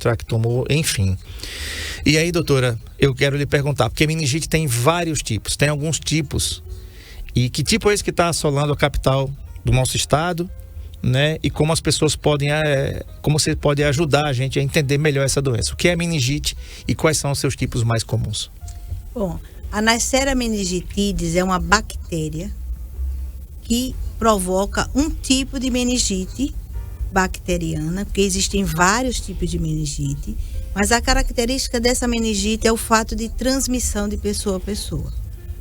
tractomor, enfim. E aí, doutora, eu quero lhe perguntar, porque meningite tem vários tipos, tem alguns tipos. E que tipo é esse que está assolando a capital do nosso estado, né? E como as pessoas podem, como você pode ajudar a gente a entender melhor essa doença? O que é meningite e quais são os seus tipos mais comuns? Bom, a Neisseria meningitidis é uma bactéria que provoca um tipo de meningite bacteriana, porque existem vários tipos de meningite, mas a característica dessa meningite é o fato de transmissão de pessoa a pessoa.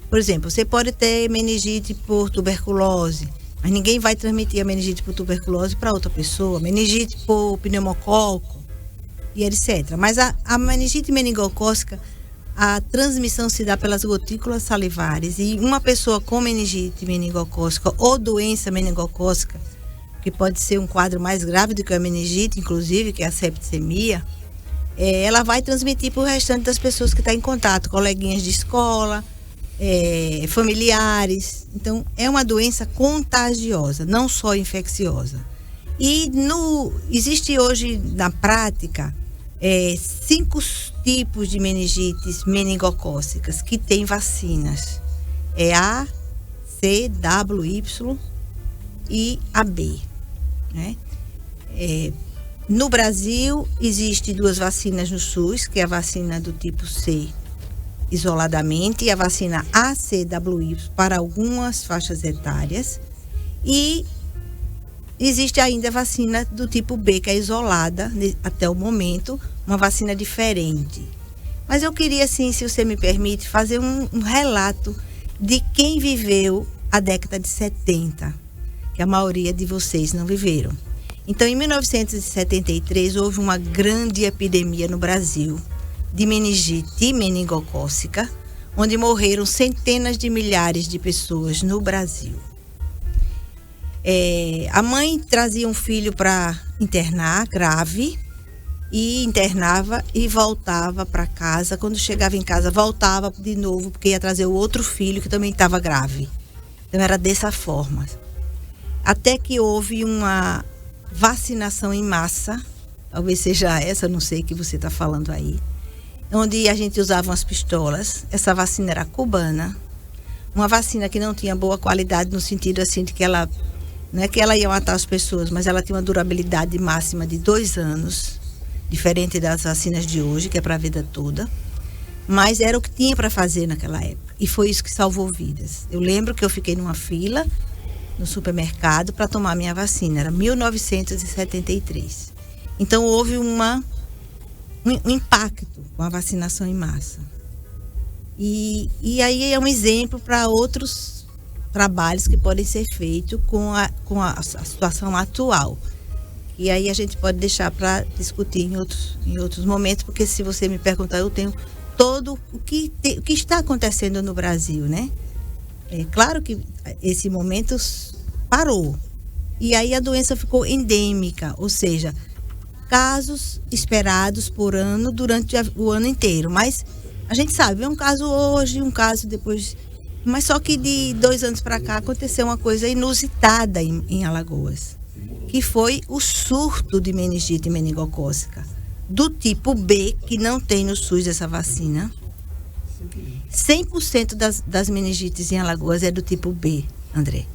Por exemplo, você pode ter meningite por tuberculose, mas ninguém vai transmitir a meningite por tuberculose para outra pessoa, meningite por pneumococo e etc. Mas a meningite meningocócica, a transmissão se dá pelas gotículas salivares, e uma pessoa com meningite meningocócica ou doença meningocócica, que pode ser um quadro mais grave do que a meningite, inclusive, que é a septicemia, ela vai transmitir para o restante das pessoas que estão em contato, coleguinhas de escola, familiares. Então, é uma doença contagiosa, não só infecciosa. E existe hoje, na prática, 5 tipos de meningites meningocócicas que têm vacinas. É A, C, W, Y e a B, né? No Brasil, existe 2 vacinas no SUS, que é a vacina do tipo C isoladamente e a vacina ACWY para algumas faixas etárias, e existe ainda a vacina do tipo B, que é isolada até o momento, uma vacina diferente. Mas eu queria, sim, se você me permite, fazer um relato de quem viveu a década de 70, que a maioria de vocês não viveram. Então, em 1973, houve uma grande epidemia no Brasil de meningite meningocócica, onde morreram centenas de milhares de pessoas no Brasil. A mãe trazia um filho para internar, grave, e internava e voltava para casa. Quando chegava em casa, voltava de novo, porque ia trazer o outro filho que também estava grave. Então, era dessa forma. Até que houve uma vacinação em massa, talvez seja essa, não sei, que você está falando aí, onde a gente usava umas pistolas. Essa vacina era cubana, uma vacina que não tinha boa qualidade, no sentido assim de que ela, não é que ela ia matar as pessoas, mas ela tinha uma durabilidade máxima de 2 anos, diferente das vacinas de hoje, que é para a vida toda. Mas era o que tinha para fazer naquela época, e foi isso que salvou vidas. Eu lembro que eu fiquei numa fila no supermercado para tomar minha vacina, era 1973. Então houve um impacto com a vacinação em massa. E aí é um exemplo para outros trabalhos que podem ser feitos com a situação atual. E aí a gente pode deixar para discutir em outros momentos, porque se você me perguntar, eu tenho todo o que está acontecendo no Brasil, né? É claro que esse momento parou. E aí a doença ficou endêmica, ou seja, casos esperados por ano durante o ano inteiro. Mas a gente sabe, é um caso hoje, um caso depois. Mas só que de 2 anos para cá aconteceu uma coisa inusitada em Alagoas, que foi o surto de meningite meningocócica do tipo B, que não tem no SUS essa vacina. 100% das meningites em Alagoas é do tipo B, André.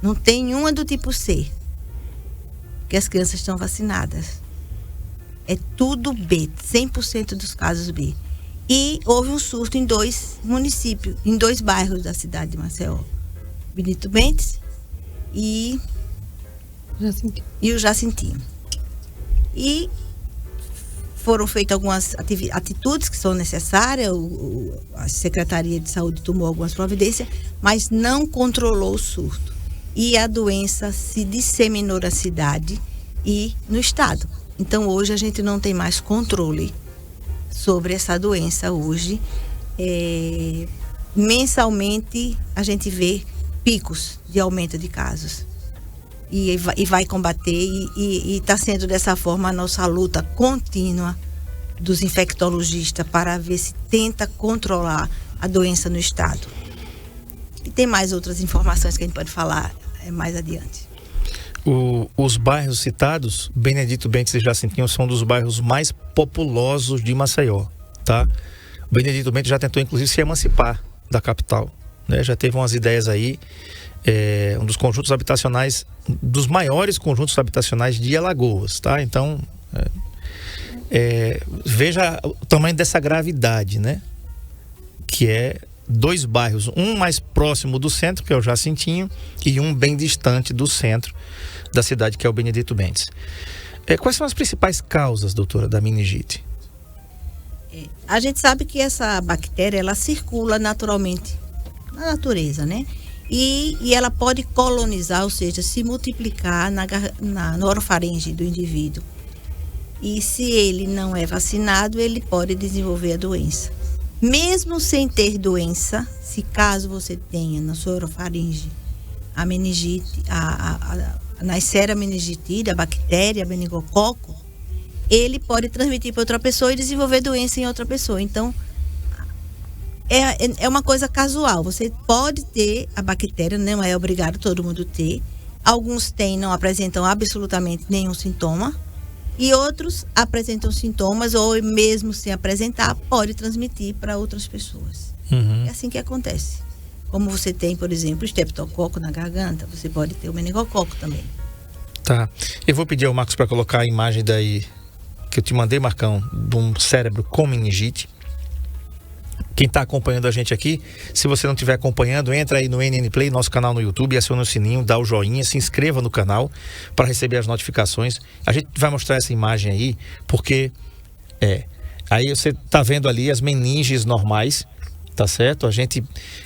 Não tem uma do tipo C, que as crianças estão vacinadas. É tudo B, 100% dos casos B. E houve um surto em 2 municípios, em 2 bairros da cidade de Maceió. Benito Bentes e o Jacintinho. E foram feitas algumas atitudes que são necessárias, a Secretaria de Saúde tomou algumas providências, mas não controlou o surto. E a doença se disseminou na cidade e no estado. Então, hoje a gente não tem mais controle sobre essa doença. Hoje, mensalmente, a gente vê picos de aumento de casos. E vai combater, e está sendo dessa forma a nossa luta contínua dos infectologistas para ver se tenta controlar a doença no estado. E tem mais outras informações que a gente pode falar mais adiante. Os bairros citados, Benedito Bentes e Jacintinho, são dos bairros mais populosos de Maceió, tá? Benedito Bentes já tentou, inclusive, se emancipar da capital, né? Já teve umas ideias aí, um dos conjuntos habitacionais, dos maiores conjuntos habitacionais de Alagoas, tá? Então, veja o tamanho dessa gravidade, né? Que é 2 bairros, um mais próximo do centro, que é o Jacintinho, e um bem distante do centro da cidade, que é o Benedito Bentes. Quais são as principais causas, doutora, da meningite? A gente sabe que essa bactéria, ela circula naturalmente na natureza, né? E ela pode colonizar, ou seja, se multiplicar na orofaringe do indivíduo. E se ele não é vacinado, ele pode desenvolver a doença. Mesmo sem ter doença, se caso você tenha na sua orofaringe a meningite, a Neisseria meningitide, a bactéria, a meningococo, ele pode transmitir para outra pessoa e desenvolver doença em outra pessoa. Então, é uma coisa casual. Você pode ter a bactéria, não é obrigado todo mundo ter. Alguns têm, não apresentam absolutamente nenhum sintoma. E outros apresentam sintomas ou mesmo sem apresentar, pode transmitir para outras pessoas. É assim que acontece. Como você tem, por exemplo, o estreptococo na garganta, você pode ter o meningococo também. Tá. Eu vou pedir ao Marcos para colocar a imagem daí que eu te mandei, Marcão, de um cérebro com meningite. Quem está acompanhando a gente aqui, se você não estiver acompanhando, entra aí no NN Play, nosso canal no YouTube, aciona o sininho, dá o joinha, se inscreva no canal para receber as notificações. A gente vai mostrar essa imagem aí, porque aí você está vendo ali as meninges normais, tá certo?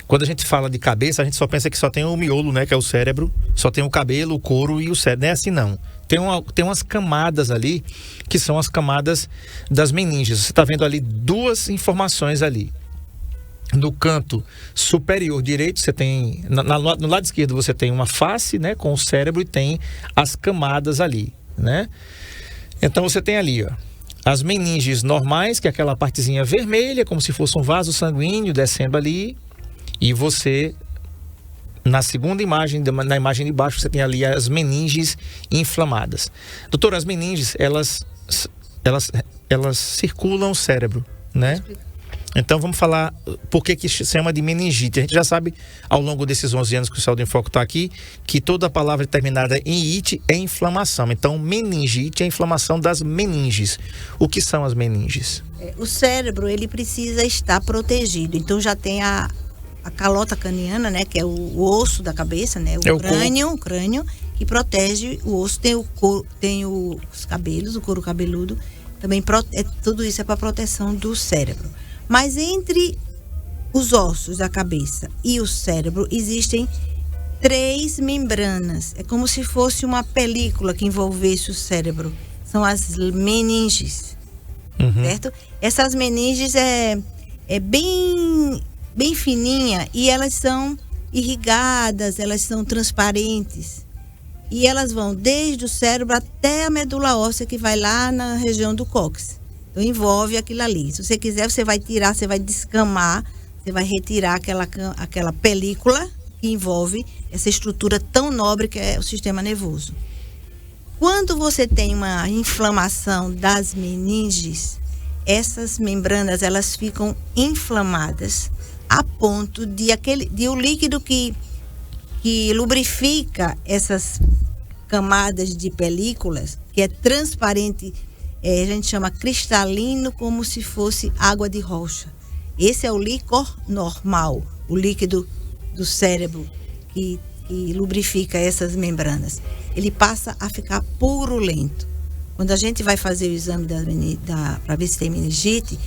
Quando a gente fala de cabeça, a gente só pensa que só tem o miolo, né, que é o cérebro, só tem o cabelo, o couro e o cérebro. Não é assim, não. Tem umas camadas ali, que são as camadas das meninges. Você está vendo ali 2 informações ali. No canto superior direito, você tem, no lado esquerdo você tem uma face, né, com o cérebro, e tem as camadas ali, né? Então você tem ali, ó, as meninges normais, que é aquela partezinha vermelha, como se fosse um vaso sanguíneo descendo ali, e você, na segunda imagem, na imagem de baixo, você tem ali as meninges inflamadas. Doutor, as meninges, elas circulam o cérebro, né? Então vamos falar por que se chama de meningite. A gente já sabe, ao longo desses 11 anos que o Saúde em Foco está aqui, que toda palavra terminada em ite é inflamação. Então meningite é a inflamação das meninges. O que são as meninges? O cérebro, ele precisa estar protegido. Então já tem a calota craniana, né, que é o osso da cabeça, né, o crânio que protege o osso. Tem os cabelos, o couro cabeludo. Também tudo isso é para proteção do cérebro. Mas entre os ossos da cabeça e o cérebro existem 3 membranas. É como se fosse uma película que envolvesse o cérebro. São as meninges, certo? Essas meninges é bem fininha e elas são irrigadas, elas são transparentes. E elas vão desde o cérebro até a medula óssea, que vai lá na região do cóccix. Então envolve aquilo ali. Se você quiser, você vai tirar, você vai descamar, você vai retirar aquela película que envolve essa estrutura tão nobre que é o sistema nervoso. Quando você tem uma inflamação das meninges, essas membranas, elas ficam inflamadas a ponto de o líquido que lubrifica essas camadas de películas, que é transparente, a gente chama cristalino, como se fosse água de rocha. Esse é o líquor normal, o líquido do cérebro que lubrifica essas membranas. Ele passa a ficar purulento. Quando a gente vai fazer o exame para ver se tem meningite,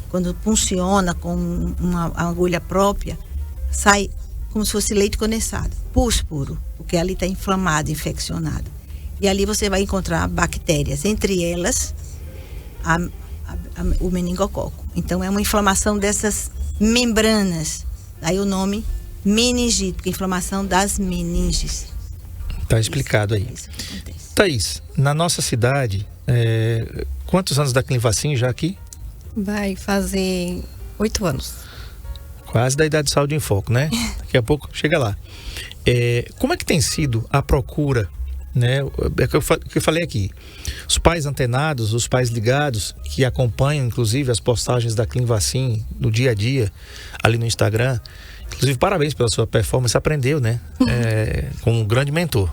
quando funciona com uma agulha própria, sai como se fosse leite condensado, pus puro, porque ali está inflamado, infeccionado. E ali você vai encontrar bactérias, entre elas o meningococo. Então é uma inflamação dessas membranas, daí o nome meningite, porque é inflamação das meninges. Está explicado aí. Isso que acontece. Thaís, na nossa cidade, quantos anos da Clinvacin já aqui? Vai fazer 8 anos. Quase da idade de Saúde em Foco, né? Daqui a pouco chega lá. Como é que tem sido a procura né? É que eu falei aqui. Os pais antenados, os pais ligados, que acompanham, inclusive, as postagens da Clinvacin no dia a dia, ali no Instagram. Inclusive, parabéns pela sua performance. Aprendeu, né? Com um grande mentor.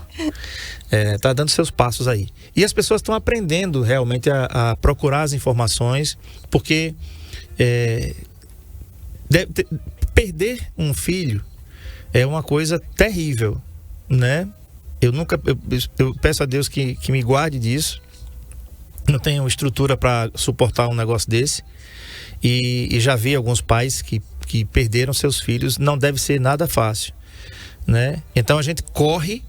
Tá dando seus passos aí. E as pessoas estão aprendendo realmente a procurar as informações, porque perder um filho é uma coisa terrível, né? Eu peço a Deus que me guarde disso. Não tenho estrutura para suportar um negócio desse. E já vi alguns pais que perderam seus filhos. Não deve ser nada fácil, né? Então a gente corre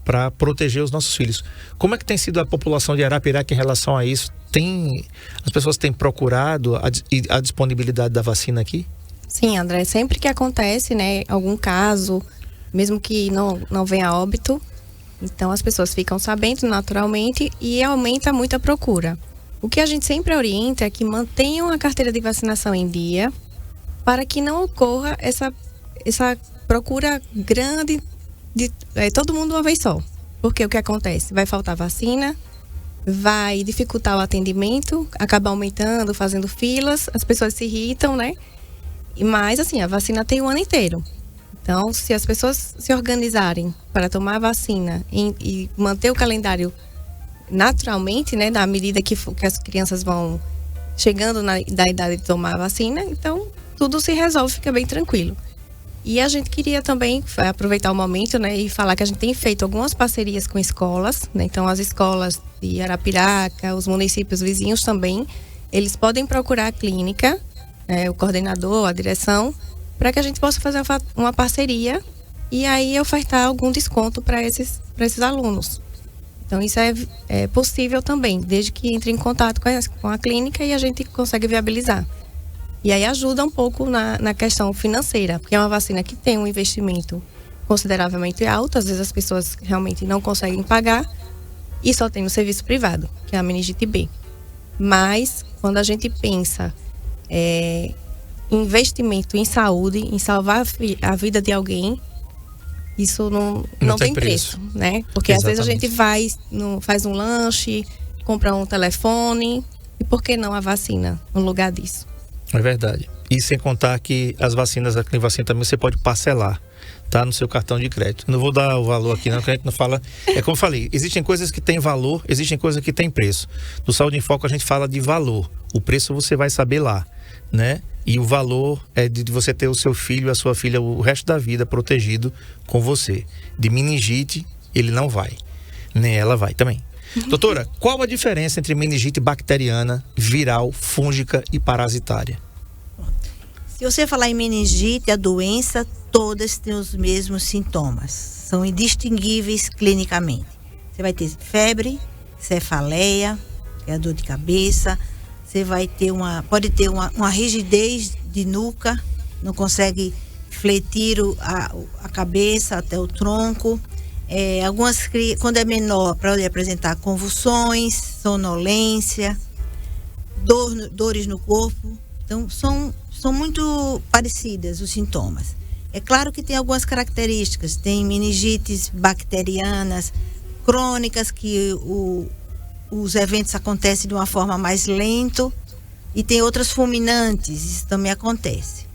para proteger os nossos filhos. Como é que tem sido a população de Arapiraca em relação a isso? As pessoas têm procurado a disponibilidade da vacina aqui? Sim, André, sempre que acontece, né, algum caso, mesmo que não venha a óbito, então as pessoas ficam sabendo naturalmente e aumenta muito a procura. O que a gente sempre orienta é que mantenham a carteira de vacinação em dia para que não ocorra essa procura grande de todo mundo uma vez só. Porque o que acontece? Vai faltar vacina, vai dificultar o atendimento, acaba aumentando, fazendo filas, as pessoas se irritam, né? Mas, assim, a vacina tem o ano inteiro. Então, se as pessoas se organizarem para tomar a vacina e manter o calendário naturalmente, né, na medida que as crianças vão chegando da idade de tomar a vacina, então tudo se resolve, fica bem tranquilo. E a gente queria também aproveitar o momento, né, e falar que a gente tem feito algumas parcerias com escolas, né? Então as escolas de Arapiraca, os municípios vizinhos também, eles podem procurar a clínica, o coordenador, a direção, para que a gente possa fazer uma parceria e aí ofertar algum desconto para esses alunos. Então isso é possível também, desde que entre em contato com a clínica e a gente consegue viabilizar. E aí ajuda um pouco na questão financeira, porque é uma vacina que tem um investimento consideravelmente alto, às vezes as pessoas realmente não conseguem pagar e só tem no serviço privado, que é a meningite B. Mas quando a gente pensa investimento em saúde, em salvar a vida de alguém, isso não tem preço, né? Porque exatamente. Às vezes a gente faz um lanche, compra um telefone, e por que não a vacina no lugar disso? É verdade. E sem contar que as vacinas da Clinvacin também você pode parcelar, tá? No seu cartão de crédito. Não vou dar o valor aqui não, que a gente não fala. É como eu falei, existem coisas que têm valor, existem coisas que têm preço. No Saúde em Foco a gente fala de valor. O preço você vai saber lá, né? E o valor é de você ter o seu filho, a sua filha, o resto da vida protegido com você. De meningite, ele não vai. Nem ela vai também. Doutora, qual a diferença entre meningite bacteriana, viral, fúngica e parasitária? Se você falar em meningite, a doença, todas têm os mesmos sintomas. São indistinguíveis clinicamente. Você vai ter febre, cefaleia, que é a dor de cabeça. Você vai ter pode ter uma rigidez de nuca, não consegue fletir a cabeça até o tronco. Quando é menor, pode apresentar convulsões, sonolência, dores no corpo. Então, são muito parecidas os sintomas. É claro que tem algumas características. Tem meningites bacterianas crônicas, que os eventos acontecem de uma forma mais lenta, e tem outras fulminantes, isso também acontece.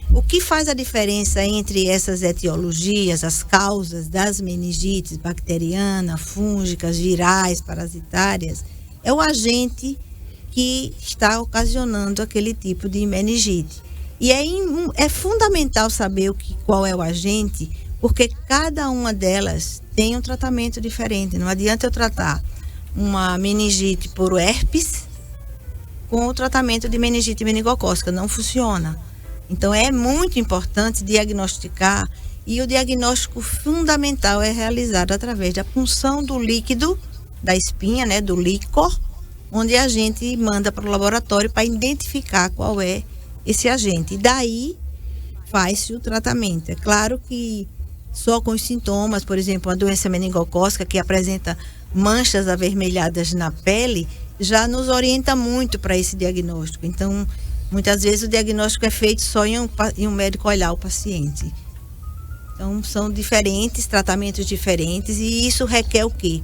O que faz a diferença entre essas etiologias, as causas das meningites bacterianas, fúngicas, virais, parasitárias, é o agente que está ocasionando aquele tipo de meningite. E é fundamental saber qual é o agente, porque cada uma delas tem um tratamento diferente. Não adianta eu tratar uma meningite por herpes com o tratamento de meningite meningocócica, não funciona. Então é muito importante diagnosticar, e o diagnóstico fundamental é realizado através da punção do líquido da espinha, né, do líquor, onde a gente manda para o laboratório para identificar qual é esse agente. E daí faz-se o tratamento. É claro que só com os sintomas, por exemplo, a doença meningocócica, que apresenta manchas avermelhadas na pele, já nos orienta muito para esse diagnóstico. Então, muitas vezes o diagnóstico é feito só em um médico olhar o paciente. Então, são diferentes, tratamentos diferentes, e isso requer o quê?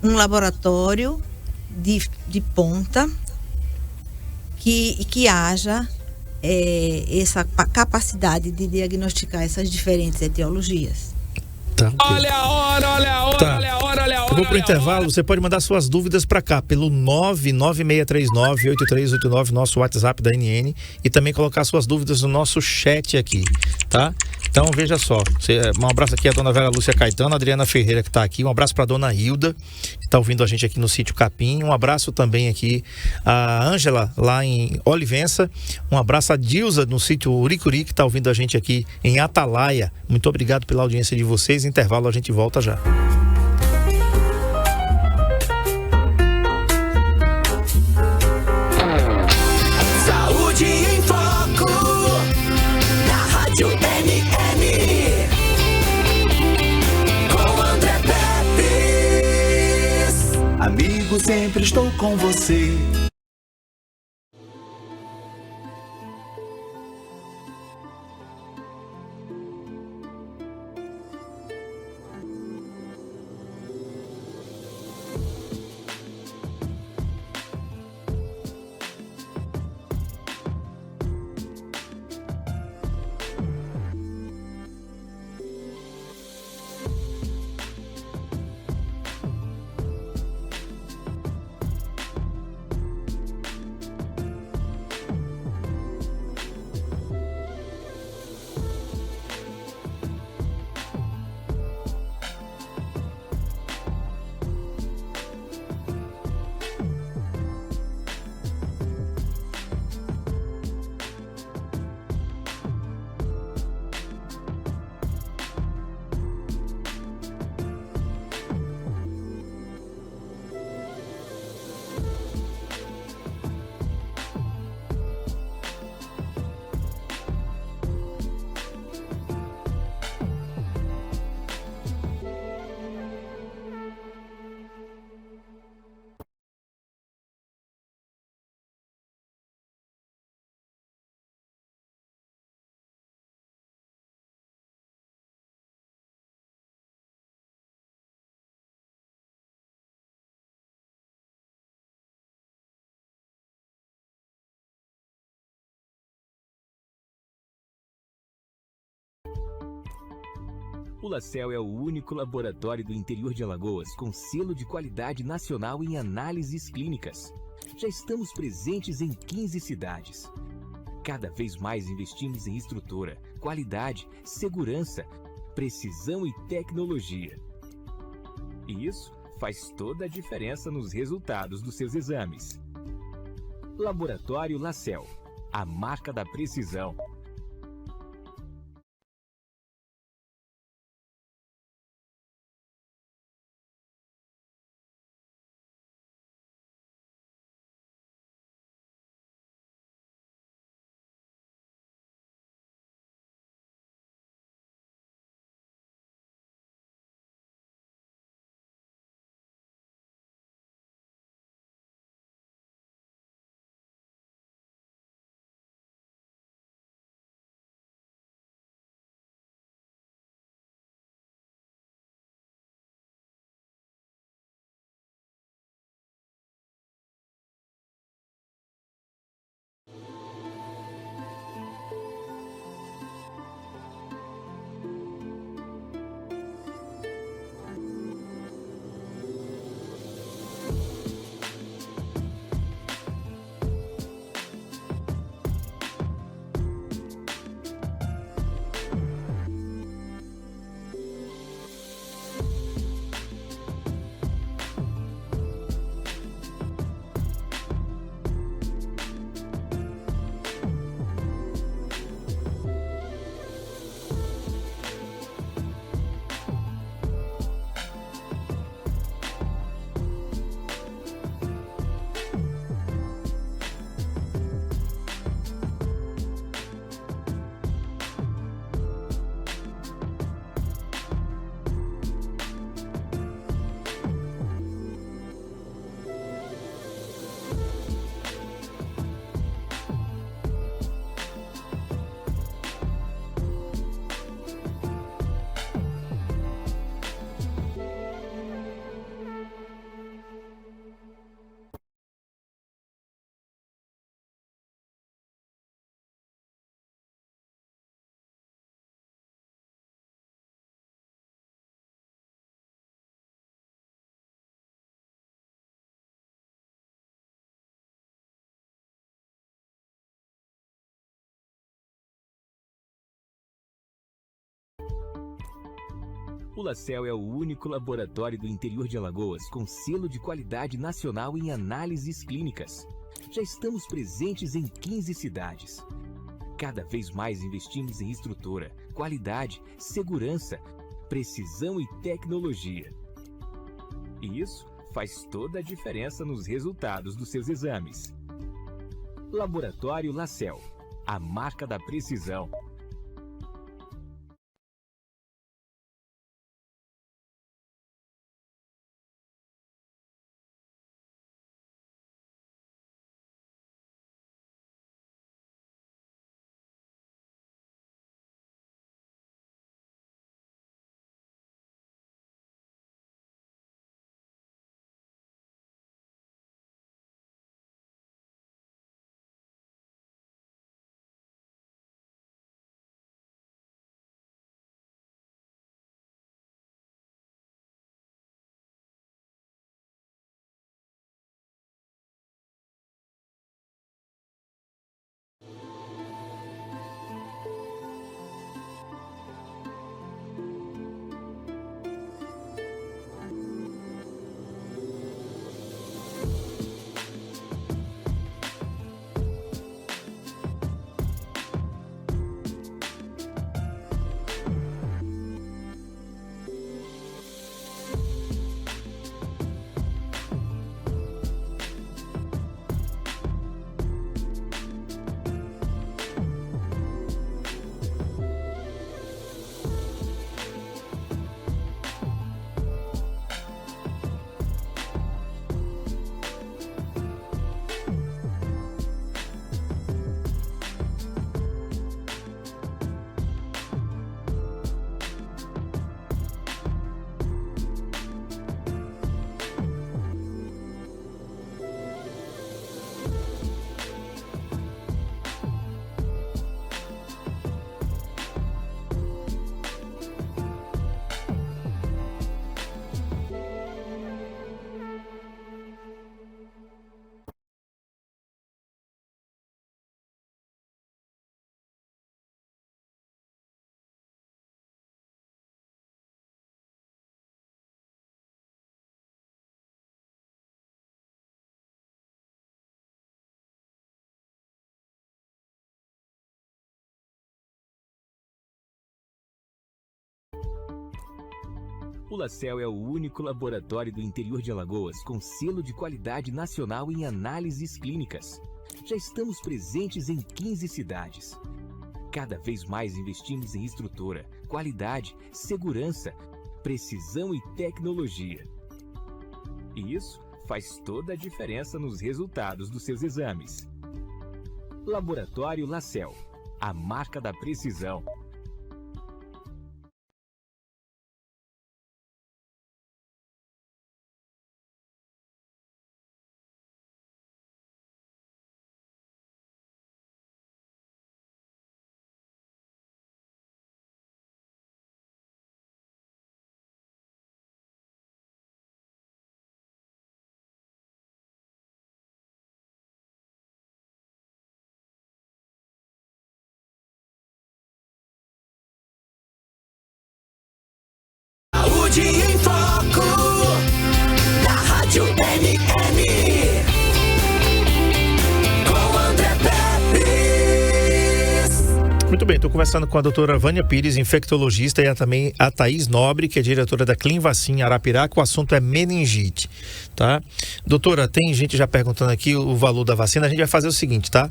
Um laboratório de ponta que haja essa capacidade de diagnosticar essas diferentes etiologias. Tá, okay. Olha a hora, olha a hora, Tá. olha a hora, olha a hora. Eu vou pro intervalo, você pode mandar suas dúvidas para cá, pelo 99639-8389, nosso WhatsApp da NN, e também colocar suas dúvidas no nosso chat aqui, tá? Então, veja só, um abraço aqui a dona Vera Lúcia Caetano, a Adriana Ferreira que está aqui, um abraço para a dona Hilda, que está ouvindo a gente aqui no Sítio Capim, um abraço também aqui a Ângela, lá em Olivença, um abraço a Dilza, no Sítio Uricuri, que está ouvindo a gente aqui em Atalaia. Muito obrigado pela audiência de vocês, intervalo, a gente volta já. Saúde em Foco, na Rádio NN, com André Pepes. Amigo, sempre estou com você. O LaCell é o único laboratório do interior de Alagoas com selo de qualidade nacional em análises clínicas. Já estamos presentes em 15 cidades. Cada vez mais investimos em estrutura, qualidade, segurança, precisão e tecnologia. E isso faz toda a diferença nos resultados dos seus exames. Laboratório LaCell, a marca da precisão. O LaCell é o único laboratório do interior de Alagoas com selo de qualidade nacional em análises clínicas. Já estamos presentes em 15 cidades. Cada vez mais investimos em estrutura, qualidade, segurança, precisão e tecnologia. E isso faz toda a diferença nos resultados dos seus exames. Laboratório LaCell, a marca da precisão. O LaCell é o único laboratório do interior de Alagoas com selo de qualidade nacional em análises clínicas. Já estamos presentes em 15 cidades. Cada vez mais investimos em estrutura, qualidade, segurança, precisão e tecnologia. E isso faz toda a diferença nos resultados dos seus exames. Laboratório LaCell, a marca da precisão. Saúde em Foco, na Rádio NN, com André Pepes. Muito bem, estou conversando com a doutora Vânia Pires, infectologista, e também a Thaís Nobre, que é diretora da Clinvacin Arapiraca. O assunto é meningite, tá? Doutora, tem gente já perguntando aqui o valor da vacina. A gente vai fazer o seguinte, tá?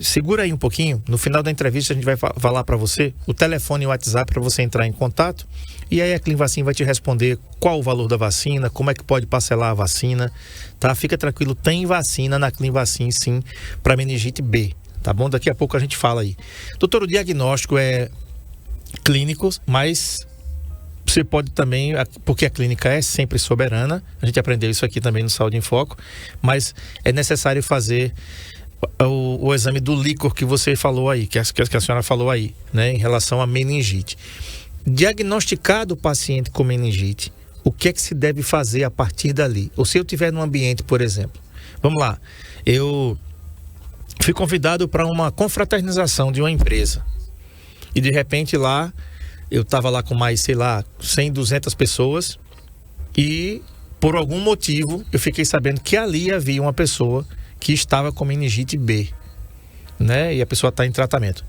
Segura aí um pouquinho. No final da entrevista a gente vai falar para você o telefone e o WhatsApp para você entrar em contato. E aí a Clinvacin vai te responder qual o valor da vacina, como é que pode parcelar a vacina, tá? Fica tranquilo, tem vacina na Clinvacin, sim, para meningite B, tá bom? Daqui a pouco a gente fala aí. Doutor, o diagnóstico é clínico, mas você pode também, porque a clínica é sempre soberana, a gente aprendeu isso aqui também no Saúde em Foco, mas é necessário fazer o exame do líquor que você falou aí, que a senhora falou aí, né, em relação à meningite. Diagnosticado o paciente com meningite, o que é que se deve fazer a partir dali? Ou se eu estiver num ambiente, por exemplo, vamos lá, eu fui convidado para uma confraternização de uma empresa e de repente lá eu estava lá com mais, sei lá, 100, 200 pessoas e, por algum motivo, eu fiquei sabendo que ali havia uma pessoa que estava com meningite B, né? E a pessoa está em tratamento.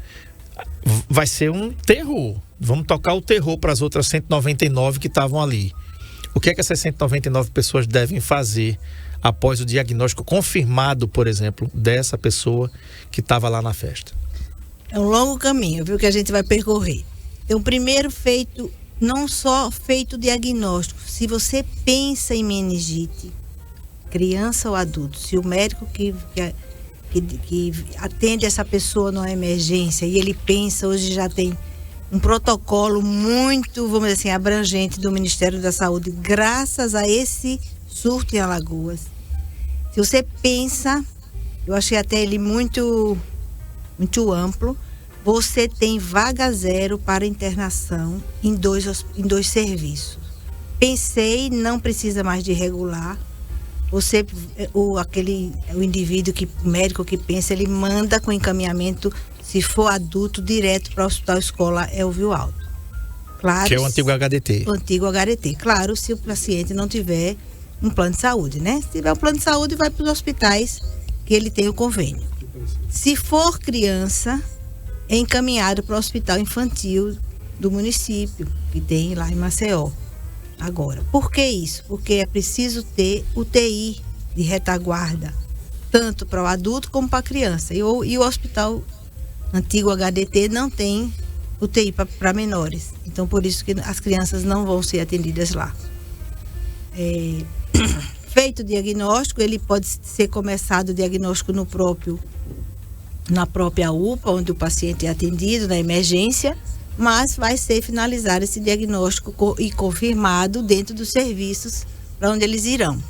Vai ser um terror. Vamos tocar o terror para as outras 199 que estavam ali. O que é que essas 199 pessoas devem fazer após o diagnóstico confirmado, por exemplo, dessa pessoa que estava lá na festa? É um longo caminho, viu, que a gente vai percorrer. Então, primeiro feito, não só feito o diagnóstico, se você pensa em meningite, criança ou adulto, se o médico que atende essa pessoa numa emergência e ele pensa, hoje já tem um protocolo muito, vamos dizer assim, abrangente do Ministério da Saúde, graças a esse surto em Alagoas. Se você pensa, eu achei até ele muito amplo, você tem vaga zero para internação em dois serviços. Pensei, não precisa mais de regular. O indivíduo, o médico que pensa, ele manda com encaminhamento, se for adulto, direto para o Hospital Escola Elvio Alto. Claro, que é o antigo HDT. O antigo HDT. Claro, se o paciente não tiver um plano de saúde, né? Se tiver um plano de saúde, vai para os hospitais que ele tem o convênio. Se for criança, é encaminhado para o hospital infantil do município, que tem lá em Maceió. Agora, por que isso? Porque é preciso ter UTI de retaguarda, tanto para o adulto como para a criança. E o hospital antigo HDT não tem UTI para menores. Então, por isso que as crianças não vão ser atendidas lá. Feito o diagnóstico, ele pode ser começado o diagnóstico na própria UPA, onde o paciente é atendido, na emergência, mas vai ser finalizado esse diagnóstico e confirmado dentro dos serviços para onde eles irão.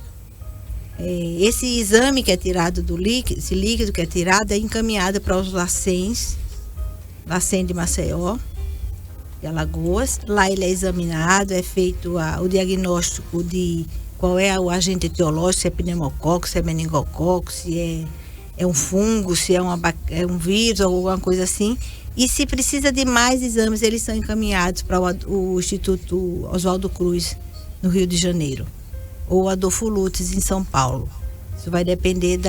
Esse exame que é tirado do líquido, esse líquido que é tirado, é encaminhado para os LACEN de Maceió, de Alagoas. Lá ele é examinado, é feito o diagnóstico de qual é o agente etiológico, se é pneumococo, se é meningococo, se é um fungo, se é um vírus ou alguma coisa assim. E se precisa de mais exames, eles são encaminhados para o Instituto Oswaldo Cruz, no Rio de Janeiro, ou Adolfo Lutz, em São Paulo. Isso vai depender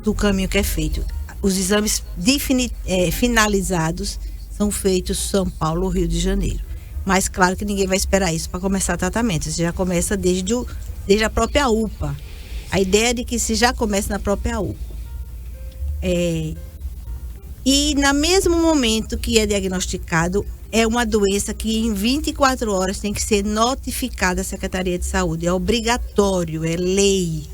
do caminho que é feito. Os exames finalizados são feitos em São Paulo ou Rio de Janeiro. Mas claro que ninguém vai esperar isso para começar tratamento. Você já começa desde a própria UPA. A ideia é de que se já começa na própria UPA. E no mesmo momento que é diagnosticado, é uma doença que em 24 horas tem que ser notificada à Secretaria de Saúde. É obrigatório, é lei.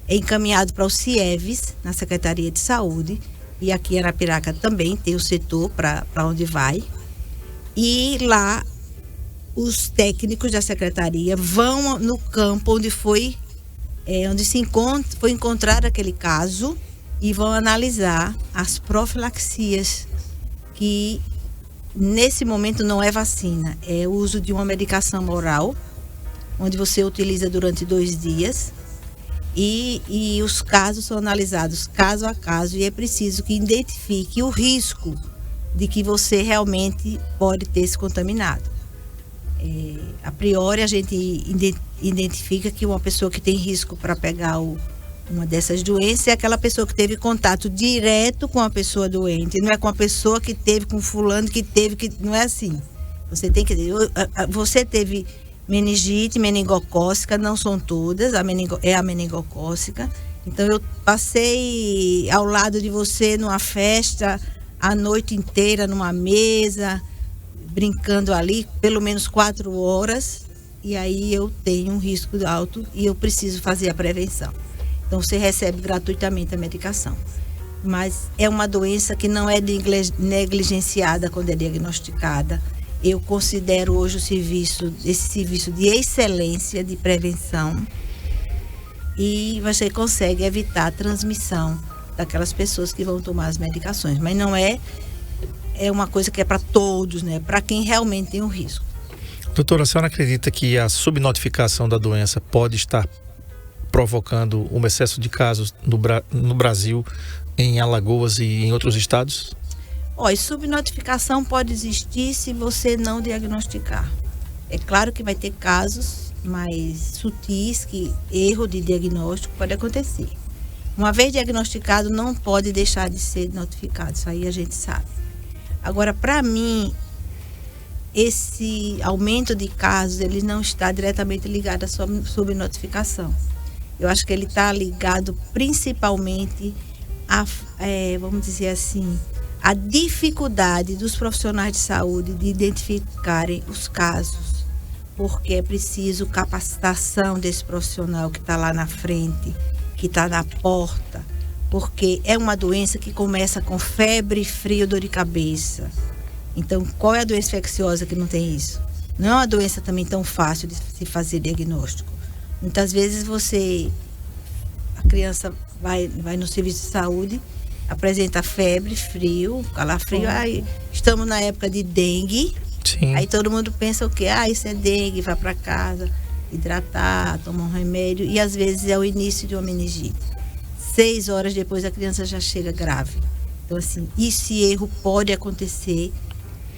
É encaminhado para o CIEVES, na Secretaria de Saúde. E aqui em Arapiraca também tem o setor para onde vai. E lá os técnicos da Secretaria vão no campo onde foi encontrado aquele caso e vão analisar as profilaxias, que nesse momento não é vacina, é o uso de uma medicação oral, onde você utiliza durante 2 dias, e os casos são analisados caso a caso, e é preciso que identifique o risco de que você realmente pode ter se contaminado. A priori, a gente identifica que uma pessoa que tem risco para pegar uma dessas doenças é aquela pessoa que teve contato direto com a pessoa doente, não é com a pessoa que teve com fulano que não é assim. Você teve meningite, meningocócica, não são todas, é a meningocócica. Então eu passei ao lado de você numa festa a noite inteira numa mesa, brincando ali pelo menos 4 horas, e aí eu tenho um risco alto e eu preciso fazer a prevenção. Então você recebe gratuitamente a medicação. Mas é uma doença que não é negligenciada quando é diagnosticada. Eu considero hoje esse serviço de excelência de prevenção, e você consegue evitar a transmissão daquelas pessoas que vão tomar as medicações. Mas não é uma coisa que é para todos, né? Para quem realmente tem um risco. Doutora, a senhora acredita que a subnotificação da doença pode estar provocando um excesso de casos no Brasil, em Alagoas e em outros estados? Olha, subnotificação pode existir se você não diagnosticar. É claro que vai ter casos mais sutis que erro de diagnóstico pode acontecer. Uma vez diagnosticado, não pode deixar de ser notificado. Isso aí a gente sabe. Agora, para mim, esse aumento de casos, ele não está diretamente ligado à subnotificação. Eu acho que ele está ligado principalmente a, vamos dizer assim, a dificuldade dos profissionais de saúde de identificarem os casos, porque é preciso capacitação desse profissional que está lá na frente, que está na porta, porque é uma doença que começa com febre, frio, dor de cabeça. Então, qual é a doença infecciosa que não tem isso? Não é uma doença também tão fácil de se fazer diagnóstico. Muitas vezes a criança vai no serviço de saúde, apresenta febre, frio, calafrio, aí estamos na época de dengue. Sim. Aí todo mundo pensa o quê? Isso é dengue, vai para casa, hidratar, tomar um remédio, e às vezes é o início de uma meningite. 6 horas depois a criança já chega grave. Então, assim, esse erro pode acontecer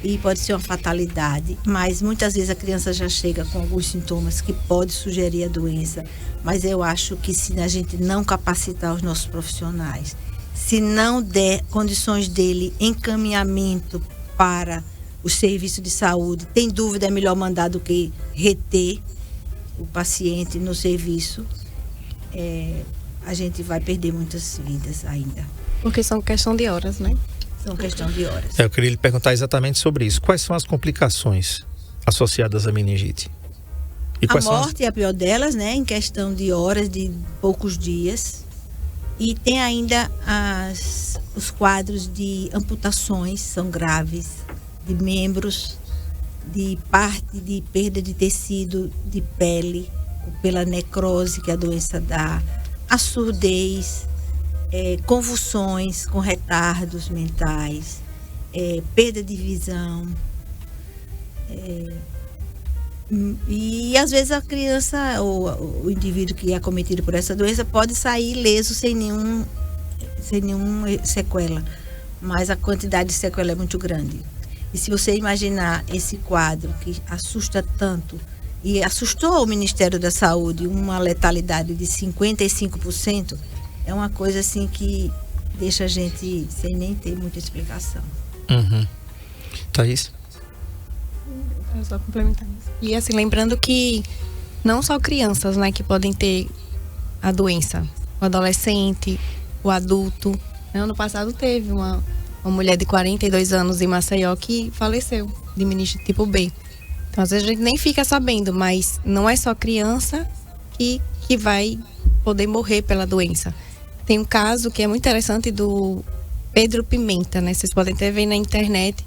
e pode ser uma fatalidade, mas muitas vezes a criança já chega com alguns sintomas que pode sugerir a doença. Mas eu acho que se a gente não capacitar os nossos profissionais, se não der condições dele encaminhamento para o serviço de saúde, tem dúvida, é melhor mandar do que reter o paciente no serviço. A gente vai perder muitas vidas ainda. Porque são questão de horas, né? São questão de horas. Eu queria lhe perguntar exatamente sobre isso. Quais são as complicações associadas à meningite? E A morte é a pior delas, né? Em questão de horas, de poucos dias. E tem ainda os quadros de amputações, são graves, de membros, de parte de perda de tecido de pele, pela necrose que a doença dá, a surdez, convulsões com retardos mentais, perda de visão. E às vezes a criança ou o indivíduo que é acometido por essa doença pode sair ileso sem nenhuma sequela, mas a quantidade de sequela é muito grande. E se você imaginar esse quadro que assusta tanto, e assustou o Ministério da Saúde, uma letalidade de 55%, é uma coisa assim que deixa a gente sem nem ter muita explicação. Uhum. Thaís? Eu só complementar isso. E assim, lembrando que não só crianças, né, que podem ter a doença, o adolescente, o adulto. Ano passado teve uma mulher de 42 anos em Maceió que faleceu de meningite tipo B. Então, às vezes a gente nem fica sabendo, mas não é só criança que vai poder morrer pela doença. Tem um caso que é muito interessante do Pedro Pimenta, né? Vocês podem até ver na internet.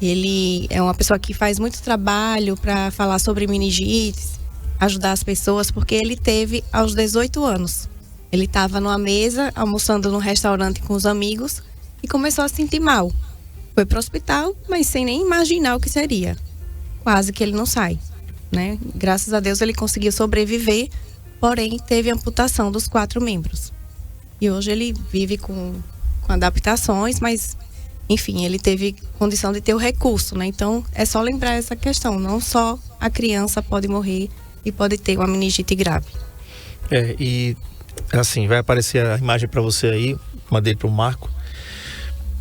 Ele é uma pessoa que faz muito trabalho para falar sobre meningites, ajudar as pessoas, porque ele teve aos 18 anos. Ele estava numa mesa, almoçando num restaurante com os amigos e começou a se sentir mal. Foi para o hospital, mas sem nem imaginar o que seria. Quase que ele não sai, né? Graças a Deus ele conseguiu sobreviver, porém teve amputação dos 4 membros. E hoje ele vive com adaptações, mas enfim, ele teve condição de ter o recurso, né? Então, é só lembrar essa questão. Não só a criança pode morrer e pode ter uma meningite grave. E assim, vai aparecer a imagem para você aí, mandei para o Marco.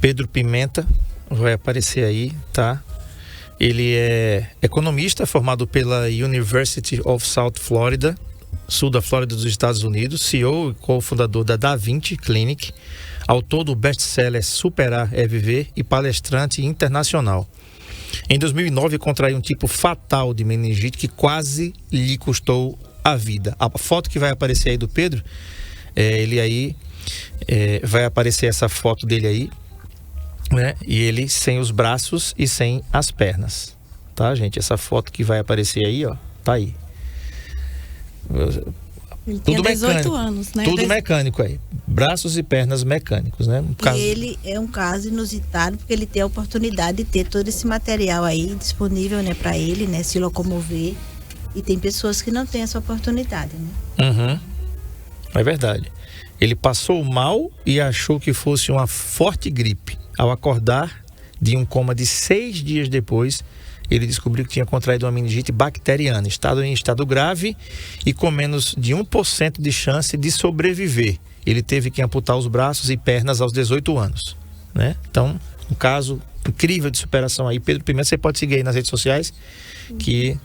Pedro Pimenta vai aparecer aí, tá? Ele é economista, formado pela University of South Florida, sul da Flórida dos Estados Unidos, CEO e cofundador da Da Vinci Clinic, autor do best-seller Superar é Viver e palestrante internacional. Em 2009, contraiu um tipo fatal de meningite que quase lhe custou a vida. A foto que vai aparecer aí do Pedro, ele aí, vai aparecer essa foto dele aí, né? E ele sem os braços e sem as pernas, tá, gente? Essa foto que vai aparecer aí, ó, tá aí. Ele tinha 18 anos, né? Tudo mecânico aí. Braços e pernas mecânicos, né? E ele é um caso inusitado porque ele tem a oportunidade de ter todo esse material aí disponível, né, para ele, né, se locomover. E tem pessoas que não têm essa oportunidade, né? Uhum. É verdade. Ele passou mal e achou que fosse uma forte gripe. Ao acordar, de um coma de 6 dias depois, ele descobriu que tinha contraído uma meningite bacteriana, em estado grave e com menos de 1% de chance de sobreviver. Ele teve que amputar os braços e pernas aos 18 anos, né? Então, um caso incrível de superação aí. Pedro Pimenta, você pode seguir aí nas redes sociais, que,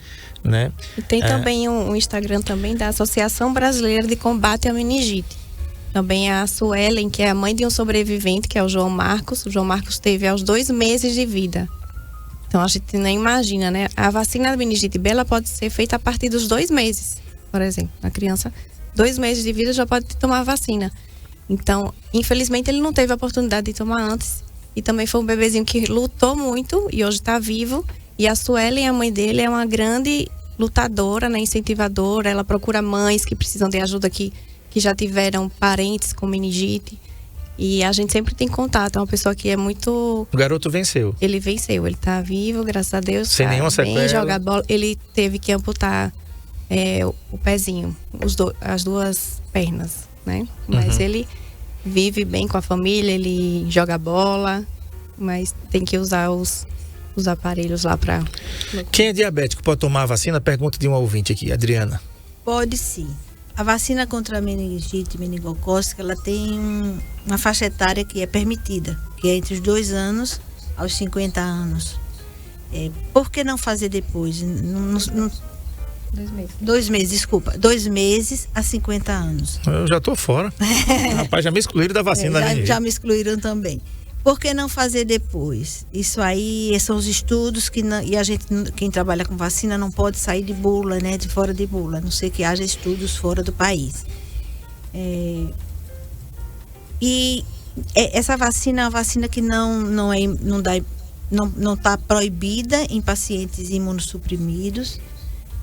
né? E tem também um Instagram também da Associação Brasileira de Combate à Meningite. Também a Suelen, que é a mãe de um sobrevivente, que é o João Marcos. O João Marcos teve aos 2 meses de vida. Então a gente nem imagina, né? A vacina da meningite B, ela pode ser feita a partir dos 2 meses, por exemplo. A criança, 2 meses de vida, já pode tomar a vacina. Então, infelizmente, ele não teve a oportunidade de tomar antes. E também foi um bebezinho que lutou muito e hoje está vivo. E a Suelen, a mãe dele, é uma grande lutadora, né? Incentivadora. Ela procura mães que precisam de ajuda, que já tiveram parentes com meningite. E a gente sempre tem contato. É uma pessoa que é muito... O garoto venceu. Ele venceu. Ele tá vivo, graças a Deus. Sem nenhuma sequela. Jogar bola. Ele teve que amputar o pezinho, as 2 pernas, né? Mas ele vive bem com a família, ele joga bola, mas tem que usar os aparelhos lá para... Quem é diabético pode tomar a vacina? Pergunta de uma ouvinte aqui, Adriana. Pode sim. A vacina contra a meningite meningocócica, ela tem uma faixa etária que é permitida, que é entre os 2 anos aos 50 anos. Por que não fazer depois? 2 meses. 2 meses, desculpa. 2 meses a 50 anos. Eu já tô fora. Rapaz, já me excluíram da vacina da meningite. Já me excluíram também. Por que não fazer depois? Isso aí são os estudos que não, e a gente, quem trabalha com vacina, não pode sair de bula, né? De fora de bula, a não ser que haja estudos fora do país. Essa vacina é uma vacina que não está proibida em pacientes imunossuprimidos.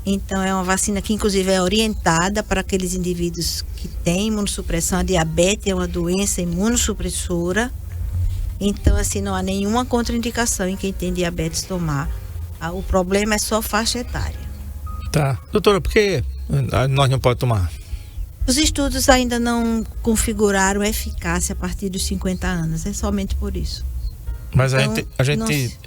Então, é uma vacina que, inclusive, é orientada para aqueles indivíduos que têm imunossupressão. A diabetes é uma doença imunossupressora. Então, assim, não há nenhuma contraindicação em quem tem diabetes tomar. O problema é só faixa etária. Tá. Doutora, por que nós não podemos tomar? Os estudos ainda não configuraram eficácia a partir dos 50 anos. É somente por isso. Mas então, a gente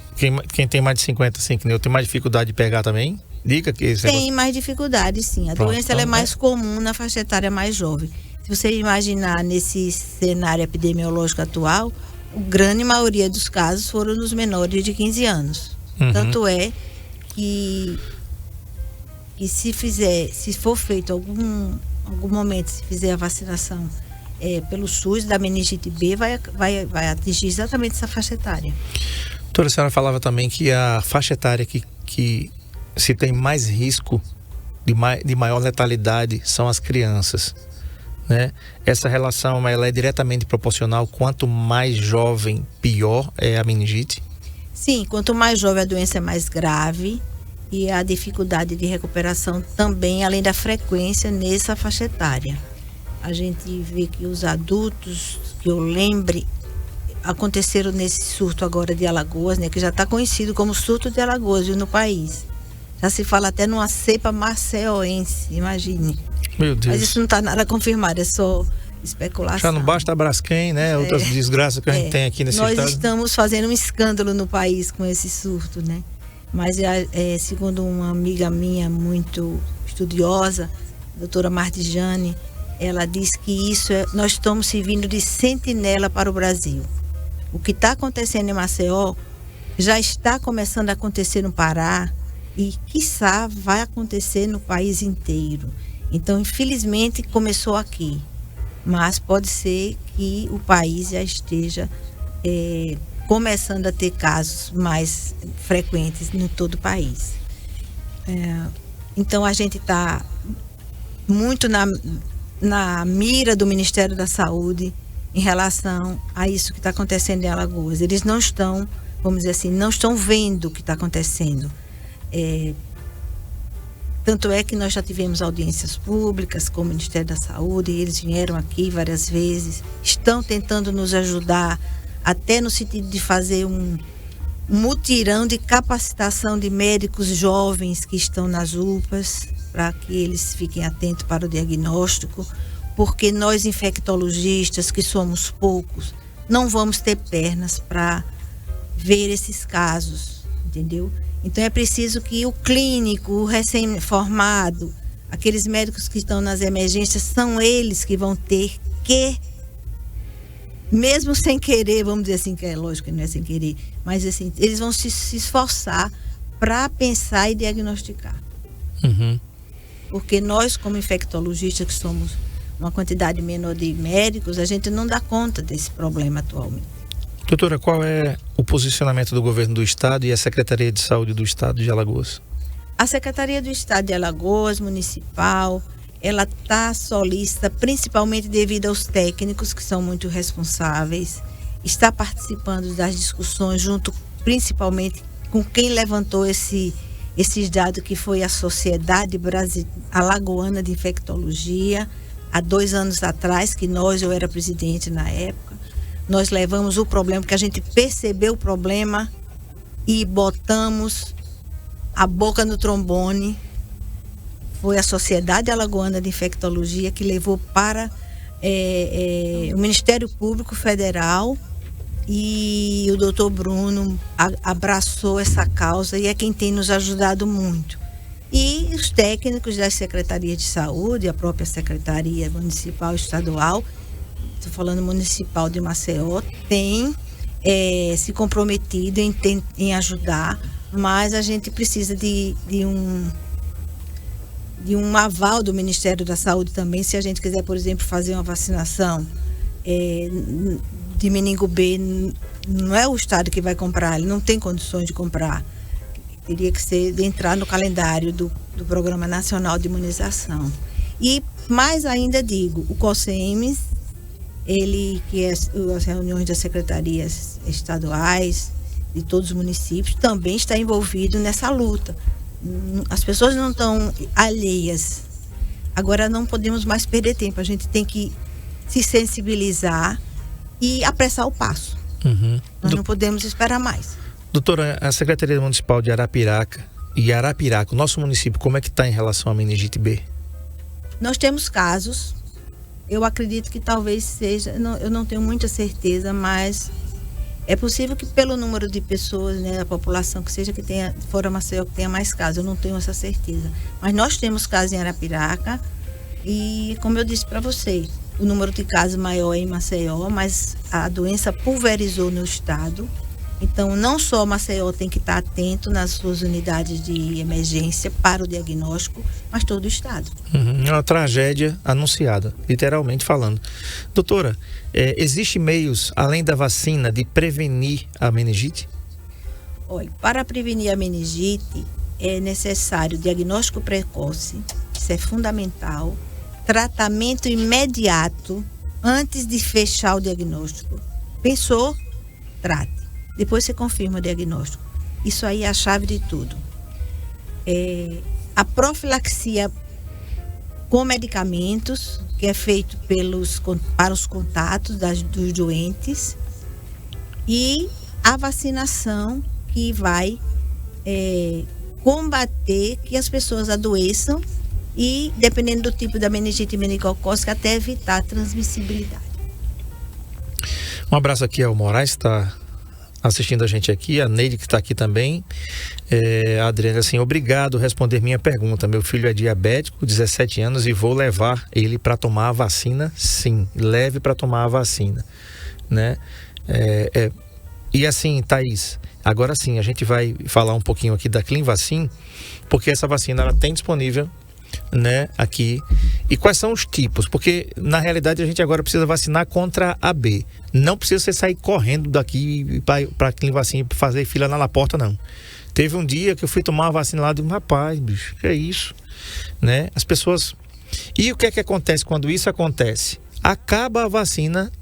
quem tem mais de 50, assim, que eu tenho mais dificuldade de pegar também? Dica que tem mais dificuldade, sim. A doença ela é mais comum na faixa etária mais jovem. Se você imaginar nesse cenário epidemiológico atual, a grande maioria dos casos foram nos menores de 15 anos. Tanto é que se for feito algum momento, se fizer a vacinação pelo SUS da meningite B, vai atingir exatamente essa faixa etária. Doutora, a senhora falava também que a faixa etária que se tem mais risco de maior letalidade são as crianças, né? Essa relação ela é diretamente proporcional. Quanto mais jovem, pior é a meningite? Sim, quanto mais jovem a doença é mais grave e a dificuldade de recuperação também, além da frequência nessa faixa etária. A gente vê que os adultos, que eu lembre, aconteceram nesse surto agora de Alagoas, né, que já está conhecido como surto de Alagoas, viu, no país. Já se fala até numa cepa marceoense, imagine. Meu Deus. Mas isso não está nada confirmado, é só especulação. Já não basta a Braskem, né? Outras desgraças que a gente tem aqui nesse estado. Nós estamos fazendo um escândalo no país com esse surto, né? Mas segundo uma amiga minha muito estudiosa, a doutora Martijane, ela diz que nós estamos servindo de sentinela para o Brasil. O que está acontecendo em Maceió já está começando a acontecer no Pará e, quiçá, vai acontecer no país inteiro. Então, infelizmente, começou aqui, mas pode ser que o país já esteja começando a ter casos mais frequentes em todo o país. Então, a gente está muito na mira do Ministério da Saúde em relação a isso que está acontecendo em Alagoas. Eles não estão, vamos dizer assim, não estão vendo o que está acontecendo. Tanto é que nós já tivemos audiências públicas com o Ministério da Saúde, e eles vieram aqui várias vezes, estão tentando nos ajudar, até no sentido de fazer um mutirão de capacitação de médicos jovens que estão nas UPAs, para que eles fiquem atentos para o diagnóstico, porque nós infectologistas, que somos poucos, não vamos ter pernas para ver esses casos, entendeu? Então é preciso que o clínico, o recém-formado, aqueles médicos que estão nas emergências, são eles que vão ter que, mesmo sem querer, vamos dizer assim, que é lógico que não é sem querer, mas assim, eles vão se esforçar para pensar e diagnosticar. Uhum. Porque nós, como infectologistas, que somos uma quantidade menor de médicos, a gente não dá conta desse problema atualmente. Doutora, qual é o posicionamento do governo do estado e a Secretaria de Saúde do estado de Alagoas? A Secretaria do Estado de Alagoas, municipal, ela está solícita, principalmente devido aos técnicos, que são muito responsáveis, está participando das discussões junto, principalmente, com quem levantou esses dados, que foi a Sociedade Alagoana de Infectologia, há 2 anos atrás, que eu era presidente na época, nós levamos o problema, porque a gente percebeu o problema e botamos a boca no trombone. Foi a Sociedade Alagoana de Infectologia que levou para o Ministério Público Federal, e o doutor Bruno abraçou essa causa e é quem tem nos ajudado muito. E os técnicos das secretarias de saúde, a própria Secretaria Municipal e Estadual, estou falando municipal de Maceió, tem se comprometido em ajudar, mas a gente precisa de um aval do Ministério da Saúde também, se a gente quiser, por exemplo, fazer uma vacinação de meningo B, não é o Estado que vai comprar, ele não tem condições de comprar. Teria que entrar no calendário do Programa Nacional de Imunização. E mais ainda digo, o COSEMES, ele que é as reuniões das secretarias estaduais de todos os municípios, também está envolvido nessa luta. As pessoas não estão alheias. Agora não podemos mais perder tempo, a gente tem que se sensibilizar e apressar o passo. Uhum. Nós não podemos esperar mais. Doutora, a Secretaria Municipal de Arapiraca e Arapiraca, o nosso município, como é que está em relação à meningite B? Nós temos casos, eu acredito que talvez seja, eu não tenho muita certeza, mas é possível que pelo número de pessoas, né, a população que seja que tenha, fora Maceió, que tenha mais casos, eu não tenho essa certeza. Mas nós temos casos em Arapiraca e, como eu disse para você, o número de casos maior é em Maceió, mas a doença pulverizou no estado. Então, não só Maceió tem que estar atento nas suas unidades de emergência para o diagnóstico, mas todo o estado. É uma tragédia anunciada, literalmente falando. Doutora, existe meios, além da vacina, de prevenir a meningite? Olha, para prevenir a meningite, é necessário diagnóstico precoce, isso é fundamental, tratamento imediato, antes de fechar o diagnóstico. Pensou? Trate. Depois você confirma o diagnóstico. Isso aí é a chave de tudo. A profilaxia com medicamentos, que é feito para os contatos dos doentes, e a vacinação, que vai combater que as pessoas adoeçam e, dependendo do tipo da meningite meningocócica, até evitar a transmissibilidade. Um abraço aqui ao Moraes, está assistindo a gente aqui, a Neide, que está aqui também. A Adriana, assim, obrigado por responder minha pergunta. Meu filho é diabético, 17 anos, e vou levar ele para tomar a vacina? Sim, leve para tomar a vacina, né? E assim, Thaís, agora sim, a gente vai falar um pouquinho aqui da Clinvacin, porque essa vacina ela tem disponível, né, aqui. E quais são os tipos? Porque na realidade a gente agora precisa vacinar contra a B. Não precisa você sair correndo daqui para a Clinvacin fazer fila na porta, não. Teve um dia que eu fui tomar uma vacina lá e digo, rapaz, bicho, que é isso? Né? As pessoas... E o que é que acontece quando isso acontece? Acaba a vacina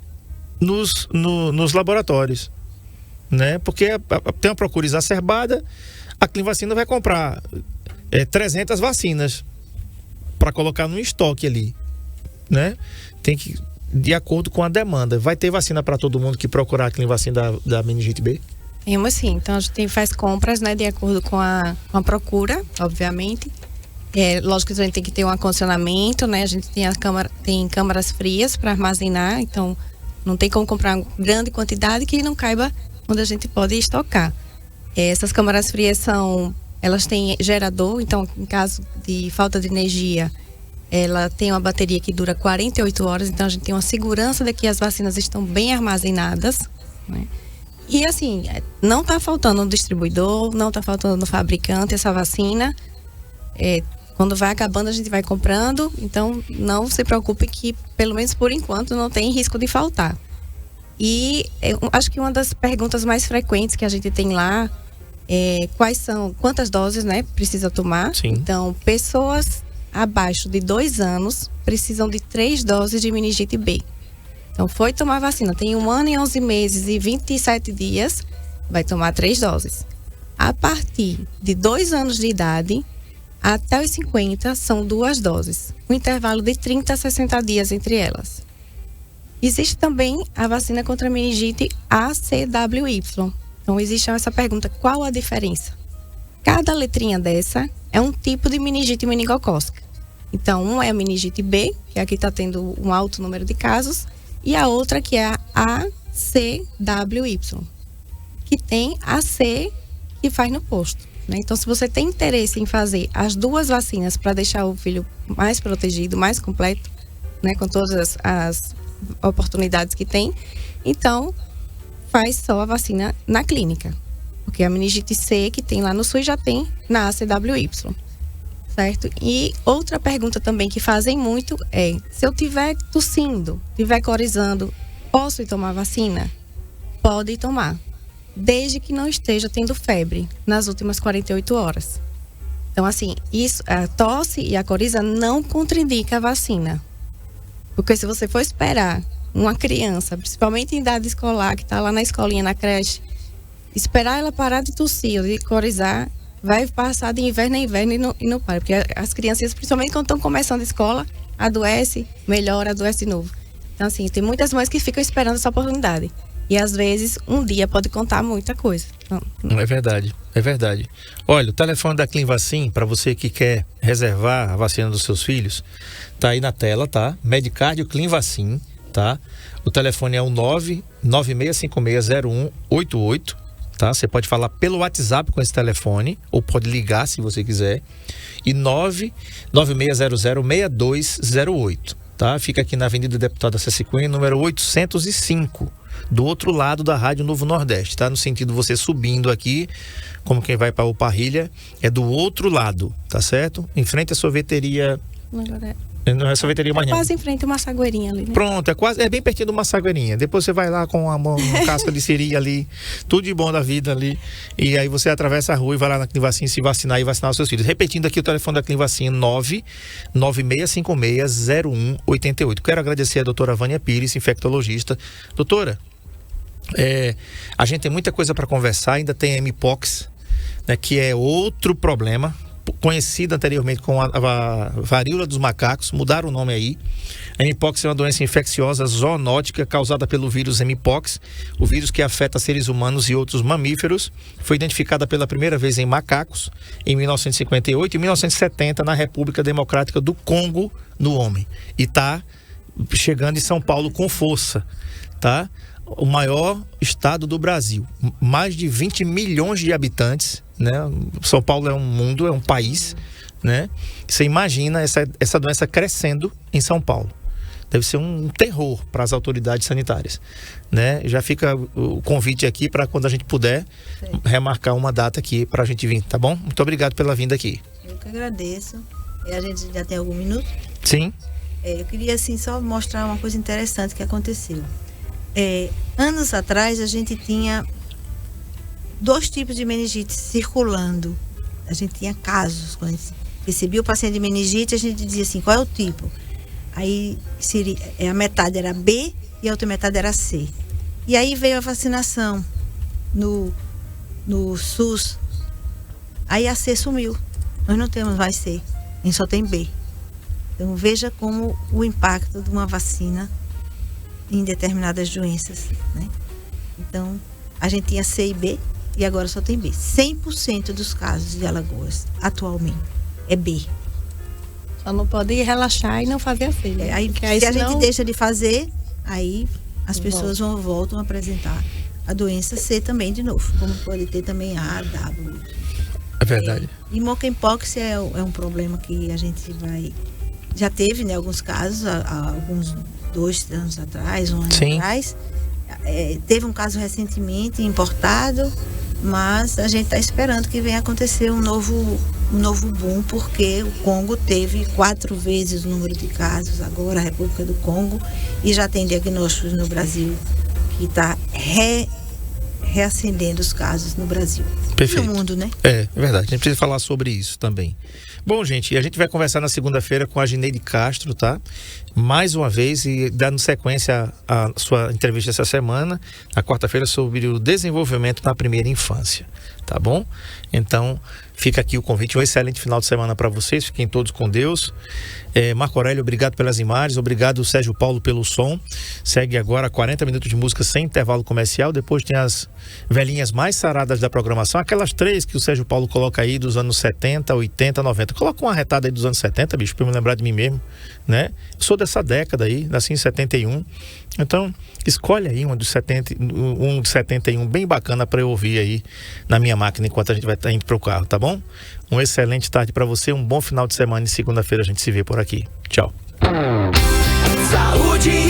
nos laboratórios, né? Porque tem uma procura exacerbada, a Clinvacina vai comprar 300 vacinas para colocar no estoque ali, né? Tem que, de acordo com a demanda. Vai ter vacina para todo mundo que procurar a Clinvacin da meningite B? Temos sim. Então a gente faz compras, né, de acordo com a procura, obviamente. Lógico que a gente tem que ter um acondicionamento, né? A gente tem tem câmaras frias para armazenar, então Não tem como comprar uma grande quantidade que não caiba onde a gente pode estocar. Essas câmaras frias elas têm gerador, então em caso de falta de energia, ela tem uma bateria que dura 48 horas, então a gente tem uma segurança de que as vacinas estão bem armazenadas, né? E assim, não está faltando no distribuidor, não está faltando no fabricante essa vacina. Quando vai acabando, a gente vai comprando, então não se preocupe que, pelo menos por enquanto, não tem risco de faltar. E acho que uma das perguntas mais frequentes que a gente tem lá é quantas doses, né, precisa tomar. Sim. Então, pessoas abaixo de 2 anos precisam de 3 doses de meningite B. Então, foi tomar vacina, tem 1 ano e 11 meses e 27 dias, vai tomar 3 doses. A partir de 2 anos de idade, até os 50, são 2 doses. Um intervalo de 30 a 60 dias entre elas. Existe também a vacina contra a meningite ACWY. Então, existe essa pergunta, qual a diferença? Cada letrinha dessa é um tipo de meningite meningocócica. Então, uma é a meningite B, que aqui está tendo um alto número de casos, e a outra que é a ACWY, que tem a C que faz no posto, né? Então, se você tem interesse em fazer as 2 vacinas para deixar o filho mais protegido, mais completo, né, com todas as oportunidades que tem, então faz só a vacina na clínica, porque a meningite C que tem lá no SUS já tem na ACWY, certo? E outra pergunta também que fazem muito é, se eu tiver tossindo, tiver corizando, posso ir tomar vacina? Pode ir tomar, desde que não esteja tendo febre nas últimas 48 horas. Então, assim, a tosse e a coriza não contraindica a vacina. Porque se você for esperar uma criança, principalmente em idade escolar, que está lá na escolinha, na creche, esperar ela parar de tossir ou de corizar, vai passar de inverno a inverno e não para. Porque as crianças, principalmente quando estão começando a escola, adoece, melhora, adoece de novo. Então, assim, tem muitas mães que ficam esperando essa oportunidade. E, às vezes, um dia pode contar muita coisa. É verdade, é verdade. Olha, o telefone da Clinvacin, para você que quer reservar a vacina dos seus filhos, tá aí na tela, tá? Medicardio Clinvacin, tá? O telefone é o 996560188, tá? Você pode falar pelo WhatsApp com esse telefone, ou pode ligar se você quiser. E 996006208, tá? Fica aqui na Avenida Deputada Ceci Cunha, número 805. Do outro lado da Rádio Novo Nordeste, tá? No sentido você subindo aqui, como quem vai para o Parrilha, é do outro lado, tá certo? Em frente à sorveteria. Não é sorveteria Manhã. Quase em frente a uma sagueirinha ali, né? Pronto, é bem pertinho de uma sagueirinha. Depois você vai lá com uma casca de siri ali, tudo de bom da vida ali. E aí você atravessa a rua e vai lá na Clinvacin se vacinar e vacinar os seus filhos. Repetindo aqui o telefone da Clinvacin, 996560188. Quero agradecer a doutora Vânia Pires, infectologista. Doutora, a gente tem muita coisa para conversar, ainda tem a Mpox, né, que é outro problema, conhecido anteriormente como a varíola dos macacos, mudaram o nome aí. A Mpox é uma doença infecciosa zoonótica causada pelo vírus Mpox, o vírus que afeta seres humanos e outros mamíferos. Foi identificada pela primeira vez em macacos em 1958 e 1970 na República Democrática do Congo, no homem. E está chegando em São Paulo com força, tá? O maior estado do Brasil, mais de 20 milhões de habitantes, né? São Paulo é um mundo, é um país, né? Você imagina essa doença crescendo em São Paulo. Deve ser um terror para as autoridades sanitárias, né? Já fica o convite aqui para quando a gente puder remarcar uma data aqui para a gente vir, tá bom? Muito obrigado pela vinda aqui. Eu que agradeço. A gente já tem algum minuto? Sim. Eu queria assim só mostrar uma coisa interessante que aconteceu. Anos atrás a gente tinha 2 tipos de meningite circulando. A gente tinha casos, quando a gente recebia o paciente de meningite, a gente dizia assim, qual é o tipo? Aí a metade era B e a outra metade era C. E aí veio a vacinação no SUS. Aí a C sumiu. Nós não temos mais C, a gente só tem B. Então veja como o impacto de uma vacina em determinadas doenças, né? Então, a gente tinha C e B e agora só tem B. 100% dos casos de Alagoas, atualmente, é B. Só não pode relaxar e não fazer a filha. Aí, se a gente deixa de fazer, aí as pessoas voltam a apresentar a doença C também de novo, como pode ter também A, W. É verdade. E monkeypox é um problema que a gente já teve, né, alguns casos, há alguns 2 anos atrás, 1 ano atrás. Teve um caso recentemente importado, mas a gente está esperando que venha acontecer um novo boom, porque o Congo teve 4 vezes o número de casos agora, a República do Congo, e já tem diagnósticos no Brasil que está reacendendo os casos no Brasil. Perfeito. E no mundo, né? É verdade, a gente precisa falar sobre isso também. Bom, gente, a gente vai conversar na segunda-feira com a Gineide Castro, tá? Mais uma vez, e dando sequência à sua entrevista essa semana, na quarta-feira, sobre o desenvolvimento na primeira infância, tá bom? Então, fica aqui o convite. Um excelente final de semana para vocês, fiquem todos com Deus. Marco Aurélio, obrigado pelas imagens, obrigado Sérgio Paulo pelo som. Segue agora 40 minutos de música sem intervalo comercial, depois tem as velhinhas mais saradas da programação, aquelas 3 que o Sérgio Paulo coloca aí dos anos 70, 80, 90. Coloca uma retada aí dos anos 70, bicho, pra eu me lembrar de mim mesmo, né? Eu sou dessa década aí, nasci em 71. Então, escolhe aí um de 71 bem bacana para eu ouvir aí na minha máquina enquanto a gente vai estar indo pro carro, tá bom? Um excelente tarde para você, um bom final de semana e segunda-feira a gente se vê por aqui. Tchau. Saúde